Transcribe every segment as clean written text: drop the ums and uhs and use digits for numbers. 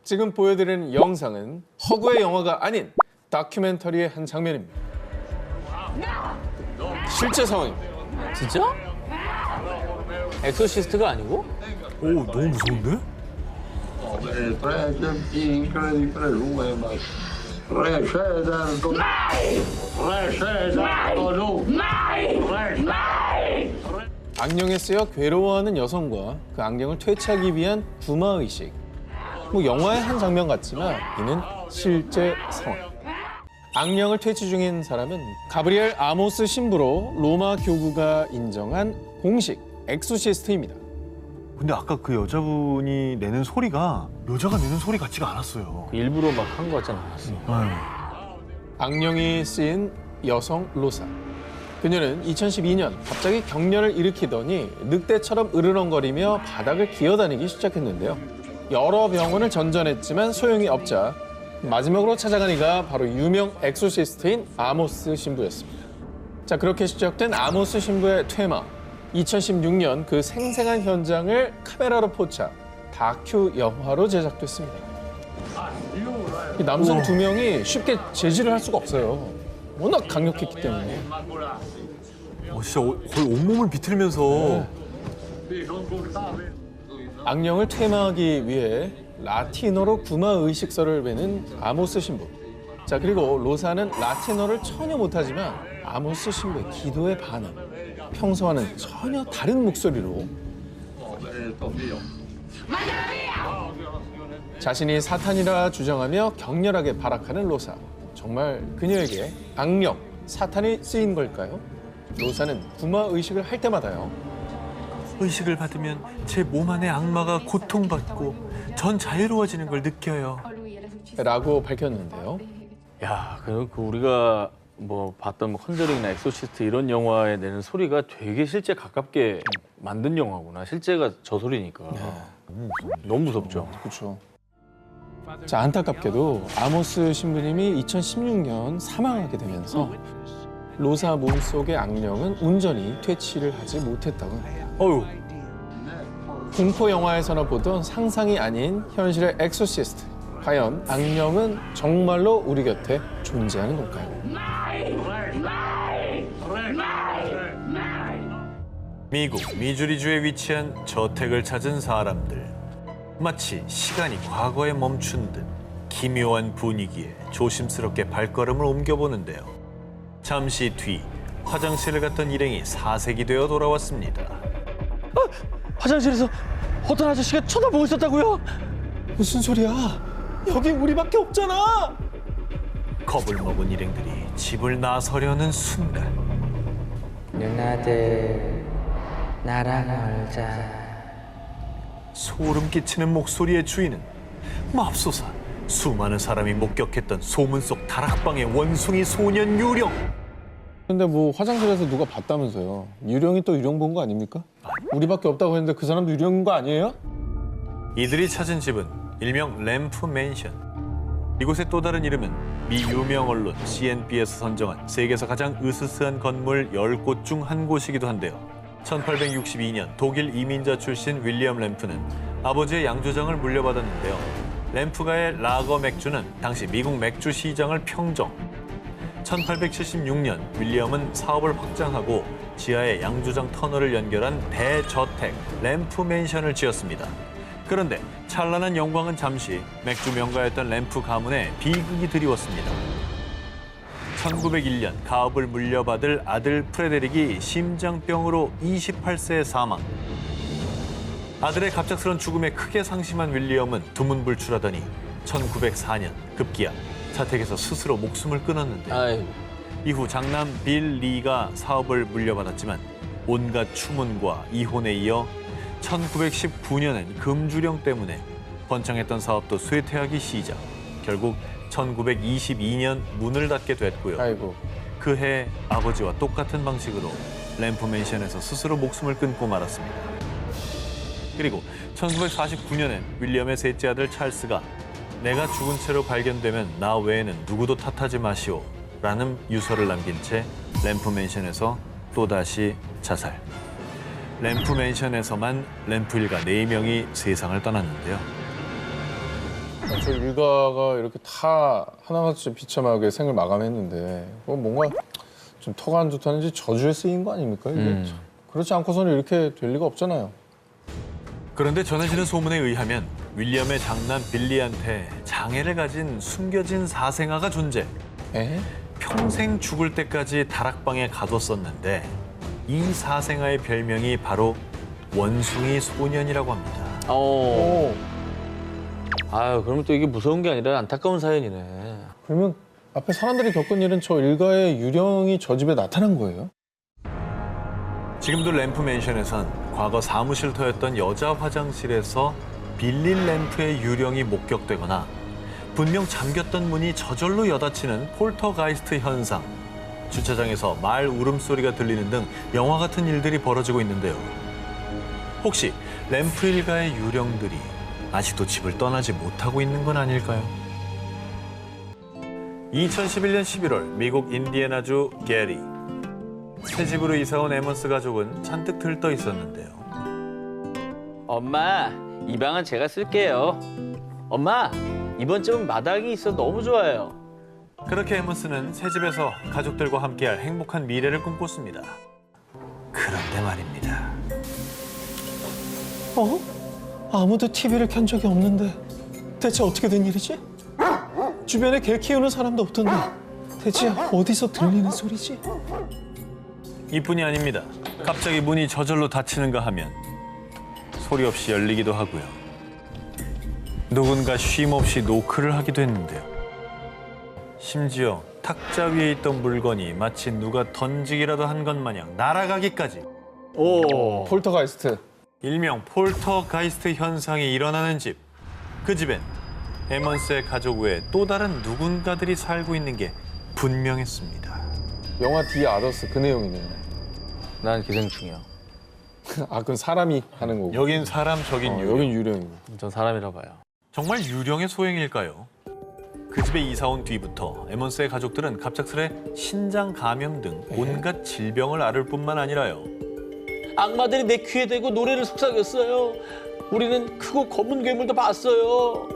지금 보여드리는 영상은 허구의 영화가 아닌 다큐멘터리의 한 장면입니다. 실제 상황입니다. 진짜? 엑소시스트가 아니고? 오, 너무 무서운데? 악령에 쓰여 괴로워하는 여성과 그 악령을 퇴치하기 위한 구마의식. 뭐 영화의 한 장면 같지만 이는 실제 상황. 악령을 퇴치 중인 사람은 가브리엘 아모스 신부로 로마 교구가 인정한 공식 엑소시스트입니다. 근데 아까 그 여자분이 내는 소리가 여자가 내는 소리 같지가 않았어요. 일부러 막 한 거 같잖아. 악령이 쓰인 여성 로사. 그녀는 2012년 갑자기 격렬을 일으키더니 늑대처럼 으르렁거리며 바닥을 기어다니기 시작했는데요. 여러 병원을 전전했지만 소용이 없자 마지막으로 찾아간 이가 바로 유명 엑소시스트인 아모스 신부였습니다. 자, 그렇게 시작된 아모스 신부의 퇴마. 2016년 그 생생한 현장을 카메라로 포착, 다큐 영화로 제작됐습니다. 이 남성 두 명이 쉽게 제지를 할 수가 없어요. 워낙 강력했기 때문에. 진짜 거의 온몸을 비틀면서 악령을 퇴마하기 위해 라틴어로 구마 의식서를 외는 아모스 신부. 자, 그리고 로사는 라틴어를 전혀 못하지만 아모스 신부의 기도에 반응. 평소와는 전혀 다른 목소리로 자신이 사탄이라 주장하며 격렬하게 발악하는 로사. 정말 그녀에게 악령, 사탄이 쓰인 걸까요? 로사는 구마 의식을 할 때마다요. 의식을 받으면 제 몸 안의 악마가 고통받고 전 자유로워지는 걸 느껴요. 라고 밝혔는데요. 야, 그 우리가 뭐 봤던 뭐 컨저링이나 엑소시스트 이런 영화에 내는 소리가 되게 실제 가깝게 만든 영화구나. 실제가 저 소리니까. 너무 무섭죠. 그렇죠. 자, 안타깝게도 아모스 신부님이 2016년 사망하게 되면서 로사 몸속의 악령은 온전히 퇴치를 하지 못했다고 합니다. 어휴, 공포 영화에서나 보던 상상이 아닌 현실의 엑소시스트. 과연 악령은 정말로 우리 곁에 존재하는 걸까요? 미국 미주리주에 위치한 저택을 찾은 사람들. 마치 시간이 과거에 멈춘 듯 기묘한 분위기에 조심스럽게 발걸음을 옮겨보는데요. 잠시 뒤 화장실을 갔던 일행이 사색이 되어 돌아왔습니다. 화장실에서 어떤 아저씨가 쳐다보고 있었다고요? 무슨 소리야? 여기 우리밖에 없잖아! 겁을 먹은 일행들이 집을 나서려는 순간 누나들 나랑 놀자. 소름 끼치는 목소리의 주인은 맙소사 수많은 사람이 목격했던 소문 속 다락방의 원숭이 소년 유령. 근데 뭐 화장실에서 누가 봤다면서요. 유령이 또 유령 본 거 아닙니까? 우리밖에 없다고 했는데 그 사람도 유령인 거 아니에요? 이들이 찾은 집은 일명 램프 맨션. 이곳의 또 다른 이름은 미 유명 언론 CNB에서 선정한 세계에서 가장 으스스한 건물 10곳 중 한 곳이기도 한데요. 1862년 독일 이민자 출신 윌리엄 램프는 아버지의 양조장을 물려받았는데요. 램프가의 라거 맥주는 당시 미국 맥주 시장을 평정. 1876년 윌리엄은 사업을 확장하고 지하에 양조장 터널을 연결한 대저택 램프 맨션을 지었습니다. 그런데 찬란한 영광은 잠시 맥주 명가였던 램프 가문에 비극이 드리웠습니다. 1901년 가업을 물려받을 아들 프레데릭이 심장병으로 28세에 사망. 아들의 갑작스런 죽음에 크게 상심한 윌리엄은 두문불출하더니 1904년 급기야 자택에서 스스로 목숨을 끊었는데 아이고. 이후 장남 빌 리가 사업을 물려받았지만 온갖 추문과 이혼에 이어 1919년엔 금주령 때문에 번창했던 사업도 쇠퇴하기 시작. 결국 1922년 문을 닫게 됐고요. 아이고. 그해 아버지와 똑같은 방식으로 램프 맨션에서 스스로 목숨을 끊고 말았습니다. 그리고 1949년엔 윌리엄의 셋째 아들 찰스가 내가 죽은 채로 발견되면 나 외에는 누구도 탓하지 마시오 라는 유서를 남긴 채 램프 맨션에서 또다시 자살. 램프 맨션에서만 램프 일가 4명이 세상을 떠났는데요. 저 일가가 이렇게 다 하나같이 비참하게 생을 마감했는데 뭔가 좀 터가 안 좋다는지 저주에 쓰인 거 아닙니까? 이게 참. 그렇지 않고서는 이렇게 될 리가 없잖아요. 그런데 전해지는 소문에 의하면 윌리엄의 장남 빌리한테 장애를 가진 숨겨진 사생아가 존재. 에? 평생 죽을 때까지 다락방에 가뒀었는데 이 사생아의 별명이 바로 원숭이 소년이라고 합니다. 어. 아유, 그러면 또 이게 무서운 게 아니라 안타까운 사연이네. 그러면 앞에 사람들이 겪은 일은 저 일가의 유령이 저 집에 나타난 거예요? 지금도 램프 맨션에선 과거 사무실터였던 여자 화장실에서 빌리 램프의 유령이 목격되거나 분명 잠겼던 문이 저절로 여닫히는 폴터가이스트 현상, 주차장에서 말 울음소리가 들리는 등 영화 같은 일들이 벌어지고 있는데요. 혹시 램프 일가의 유령들이 아직도 집을 떠나지 못하고 있는 건 아닐까요? 2011년 11월 미국 인디애나주 게리. 새 집으로 이사 온 에먼스 가족은 잔뜩 들떠 있었는데요. 엄마, 이 방은 제가 쓸게요. 엄마, 이번 집은 마당이 있어 너무 좋아요. 그렇게 에먼스는 새 집에서 가족들과 함께할 행복한 미래를 꿈꿨습니다. 그런데 말입니다. 아무도 TV를 켠 적이 없는데 대체 어떻게 된 일이지? 주변에 개 키우는 사람도 없던데 대체 어디서 들리는 소리지? 이뿐이 아닙니다. 갑자기 문이 저절로 닫히는가 하면 소리 없이 열리기도 하고요. 누군가 쉼 없이 노크를 하기도 했는데요. 심지어 탁자 위에 있던 물건이 마치 누가 던지기라도 한 것 마냥 날아가기까지. 오. 폴터가이스트. 일명 폴터가이스트 현상이 일어나는 집. 그 집엔 에먼스의 가족 외에 또 다른 누군가들이 살고 있는 게 분명했습니다. 영화 디 아더스 그 내용이네요. 난 기생충이야. 아, 그건 사람이 하는 거고. 여긴 사람, 저긴 유령. 여긴 유령이고. 전 사람이라 봐요. 정말 유령의 소행일까요? 그 집에 이사 온 뒤부터 에먼스의 가족들은 갑작스레 신장 감염 등 온갖 질병을 앓을 뿐만 아니라요. 악마들이 내 귀에 대고 노래를 속삭였어요. 우리는 크고 검은 괴물도 봤어요.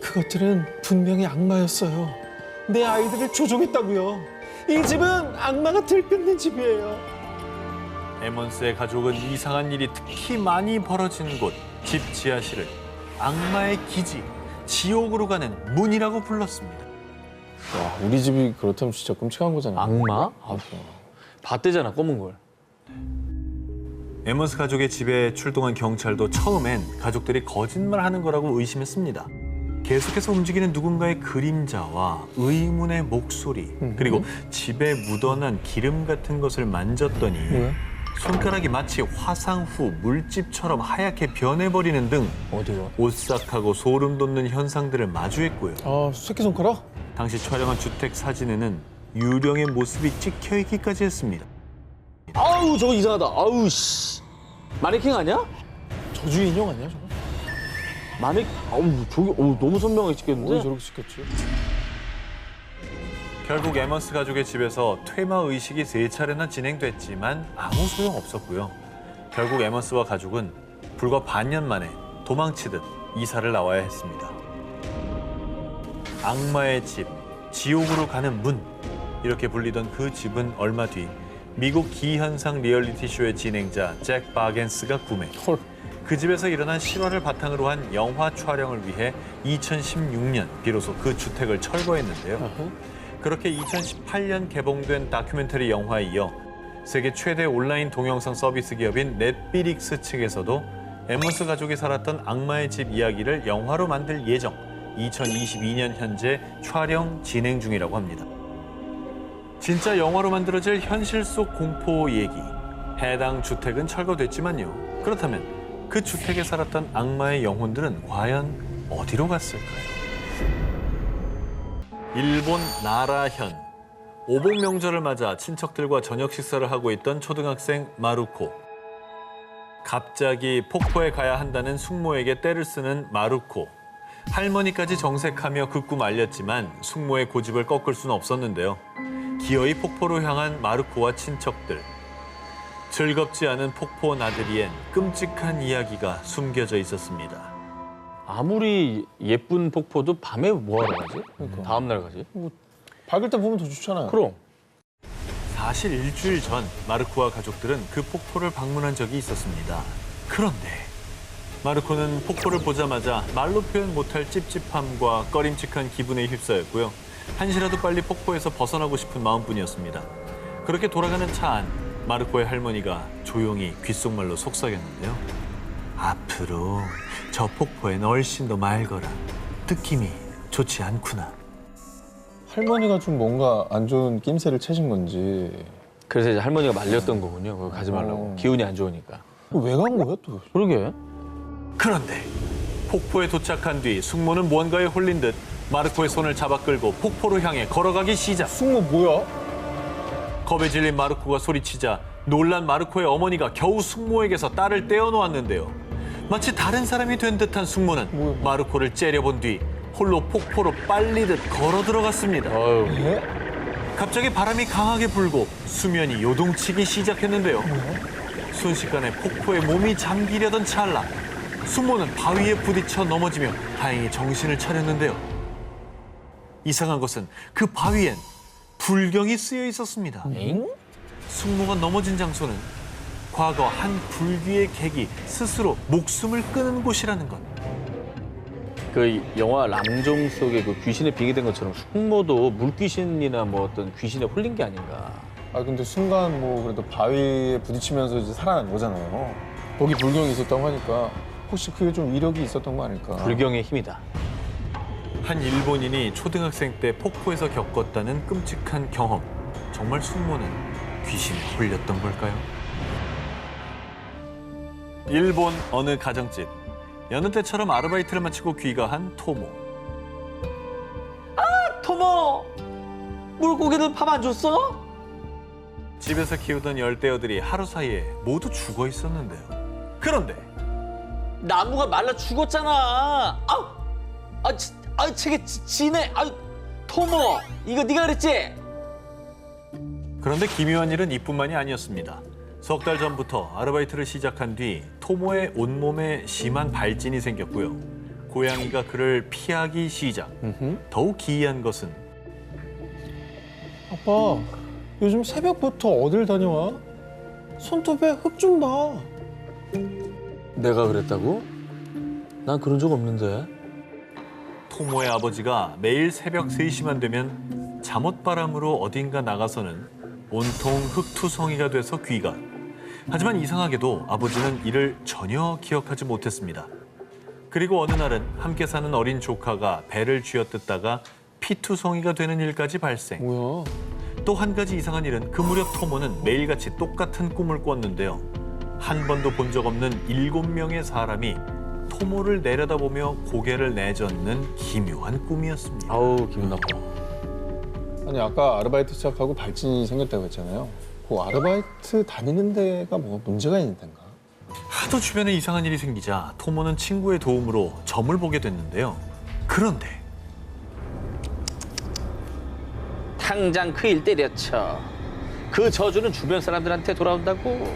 그것들은 분명히 악마였어요. 내 아이들을 조종했다고요. 이 집은 악마가 들끓는 집이에요. 에먼스의 가족은 이상한 일이 특히 많이 벌어진 곳, 집 지하실을 악마의 기지, 지옥으로 가는 문이라고 불렀습니다. 와, 우리 집이 그렇다면 진짜 끔찍한 거잖아요. 악마? 아, 봤대잖아, 검은 걸. 에먼스 가족의 집에 출동한 경찰도 처음엔 가족들이 거짓말하는 거라고 의심했습니다. 계속해서 움직이는 누군가의 그림자와 의문의 목소리, 그리고 집에 묻어난 기름 같은 것을 만졌더니 왜? 손가락이 마치 화상 후 물집처럼 하얗게 변해버리는 등 어디가? 오싹하고 소름 돋는 현상들을 마주했고요. 아, 새끼손가락? 당시 촬영한 주택 사진에는 유령의 모습이 찍혀있기까지 했습니다. 아우, 저거 이상하다. 아우, 씨. 마네킹 아니야? 저주 인형 아니야, 저거? 아우, 저기, 너무 선명하게 찍혔는데? 왜 저렇게 시켰지? 결국 에먼스 가족의 집에서 퇴마 의식이 3차례나 진행됐지만 아무 소용없었고요. 결국 에먼스와 가족은 불과 반년 만에 도망치듯 이사를 나와야 했습니다. 악마의 집, 지옥으로 가는 문, 이렇게 불리던 그 집은 얼마 뒤 미국 기현상 리얼리티 쇼의 진행자 잭 바겐스가 구매. 헐. 그 집에서 일어난 실화를 바탕으로 한 영화 촬영을 위해 2016년 비로소 그 주택을 철거했는데요. 그렇게 2018년 개봉된 다큐멘터리 영화에 이어 세계 최대 온라인 동영상 서비스 기업인 넷플릭스 측에서도 에먼스 가족이 살았던 악마의 집 이야기를 영화로 만들 예정, 2022년 현재 촬영 진행 중이라고 합니다. 진짜 영화로 만들어질 현실 속 공포 얘기. 해당 주택은 철거됐지만요. 그렇다면 그 주택에 살았던 악마의 영혼들은 과연 어디로 갔을까요? 일본 나라현. 오복 명절을 맞아 친척들과 저녁 식사를 하고 있던 초등학생 마루코. 갑자기 폭포에 가야 한다는 숙모에게 떼를 쓰는 마루코. 할머니까지 정색하며 그 꿈 알렸지만 숙모의 고집을 꺾을 수는 없었는데요. 기어이 폭포로 향한 마루코와 친척들. 즐겁지 않은 폭포 나들이엔 끔찍한 이야기가 숨겨져 있었습니다. 아무리 예쁜 폭포도 밤에 뭐하러 가지? 그러니까. 다음 날 가지? 밝을 때 보면 더 좋잖아요. 그럼. 사실 일주일 전 마르코와 가족들은 그 폭포를 방문한 적이 있었습니다. 그런데 마르코는 폭포를 보자마자 말로 표현 못할 찝찝함과 꺼림칙한 기분에 휩싸였고요. 한시라도 빨리 폭포에서 벗어나고 싶은 마음뿐이었습니다. 그렇게 돌아가는 차 안 마르코의 할머니가 조용히 귓속말로 속삭였는데요. 앞으로 저 폭포엔 훨씬 더 맑어라. 느낌이 좋지 않구나. 할머니가 좀 뭔가 안 좋은 낌새를 채신 건지 그래서 이제 할머니가 말렸던 거군요. 그거 가지 말라고. 기운이 안 좋으니까. 왜 간 거야 또? 그러게. 그런데 폭포에 도착한 뒤 숙모는 무언가에 홀린 듯 마르코의 손을 잡아 끌고 폭포로 향해 걸어가기 시작. 숙모 뭐야? 겁에 질린 마르코가 소리치자 놀란 마르코의 어머니가 겨우 숙모에게서 딸을 떼어놓았는데요. 마치 다른 사람이 된 듯한 숙모는 뭐야? 마르코를 째려본 뒤 홀로 폭포로 빨리듯 걸어 들어갔습니다. 어휴. 예? 갑자기 바람이 강하게 불고 수면이 요동치기 시작했는데요. 순식간에 폭포에 몸이 잠기려던 찰나 숙모는 바위에 부딪혀 넘어지며 다행히 정신을 차렸는데요. 이상한 것은 그 바위엔 불경이 쓰여 있었습니다. 엥? 숙모가 넘어진 장소는 과거 한 불귀의 객이 스스로 목숨을 끊은 곳이라는 것. 그 영화 람종 속에 그 귀신에 빙의된 것처럼 숙모도 물귀신이나 뭐 어떤 귀신에 홀린 게 아닌가. 아 근데 순간 뭐 그래도 바위에 부딪히면서 이제 살아난 거잖아요. 거기 불경이 있었다고 하니까 혹시 그게 좀 위력이 있었던 거 아닐까? 불경의 힘이다. 한 일본인이 초등학생 때 폭포에서 겪었다는 끔찍한 경험. 정말 숙모는 귀신에 홀렸던 걸까요? 일본 어느 가정집. 여느 때처럼 아르바이트를 마치고 귀가한 토모. 토모 물고기들 밥 안 줬어? 집에서 키우던 열대어들이 하루 사이에 모두 죽어 있었는데요. 그런데 나무가 말라 죽었잖아. 저게 지네. 토모 이거 네가 그랬지? 그런데 기묘한 일은 이뿐만이 아니었습니다. 석 달 전부터 아르바이트를 시작한 뒤 토모의 온몸에 심한 발진이 생겼고요. 고양이가 그를 피하기 시작. 더욱 기이한 것은 아빠 요즘 새벽부터 어딜 다녀와? 손톱에 흙 좀 봐. 내가 그랬다고? 난 그런 적 없는데. 토모의 아버지가 매일 새벽 3시만 되면 잠옷바람으로 어딘가 나가서는 온통 흙투성이가 돼서 귀가. 하지만 이상하게도 아버지는 이를 전혀 기억하지 못했습니다. 그리고 어느 날은 함께 사는 어린 조카가 배를 쥐어뜯다가 피투성이가 되는 일까지 발생. 뭐야? 또 한 가지 이상한 일은 그 무렵 토모는 매일같이 똑같은 꿈을 꿨는데요. 한 번도 본 적 없는 7명의 사람이 토모를 내려다보며 고개를 내젓는 기묘한 꿈이었습니다. 아우 기분 나빠. 아니 아까 아르바이트 시작하고 발진이 생겼다고 했잖아요. 그 아르바이트 다니는 데가 뭐 문제가 있는 데인가? 하도 주변에 이상한 일이 생기자 토모는 친구의 도움으로 점을 보게 됐는데요. 그런데 당장 그 일 때려쳐. 그 저주는 주변 사람들한테 돌아온다고.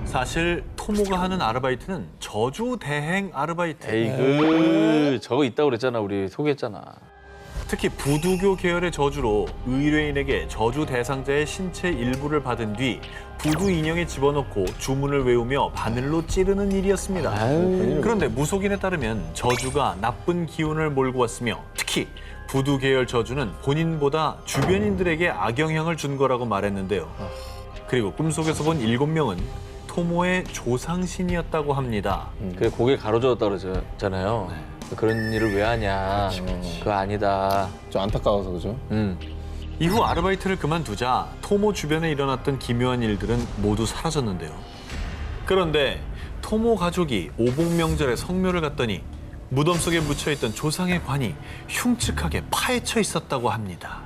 사실 토모가 하는 아르바이트는 저주 대행 아르바이트. 에이그 저거 있다고 그랬잖아. 우리 소개했잖아. 특히 부두교 계열의 저주로 의뢰인에게 저주 대상자의 신체 일부를 받은 뒤 부두 인형에 집어넣고 주문을 외우며 바늘로 찌르는 일이었습니다. 아유. 그런데 무속인에 따르면 저주가 나쁜 기운을 몰고 왔으며 특히 부두 계열 저주는 본인보다 주변인들에게 악영향을 준 거라고 말했는데요. 그리고 꿈속에서 본 7명은 토모의 조상신이었다고 합니다. 그래 고개 가로저었다 그러잖아요. 그런 일을 왜 하냐. 그거 아니다. 좀 안타까워서 그죠? 이후 아르바이트를 그만두자 토모 주변에 일어났던 기묘한 일들은 모두 사라졌는데요. 그런데 토모 가족이 오복명절에 성묘를 갔더니 무덤 속에 묻혀있던 조상의 관이 흉측하게 파헤쳐 있었다고 합니다.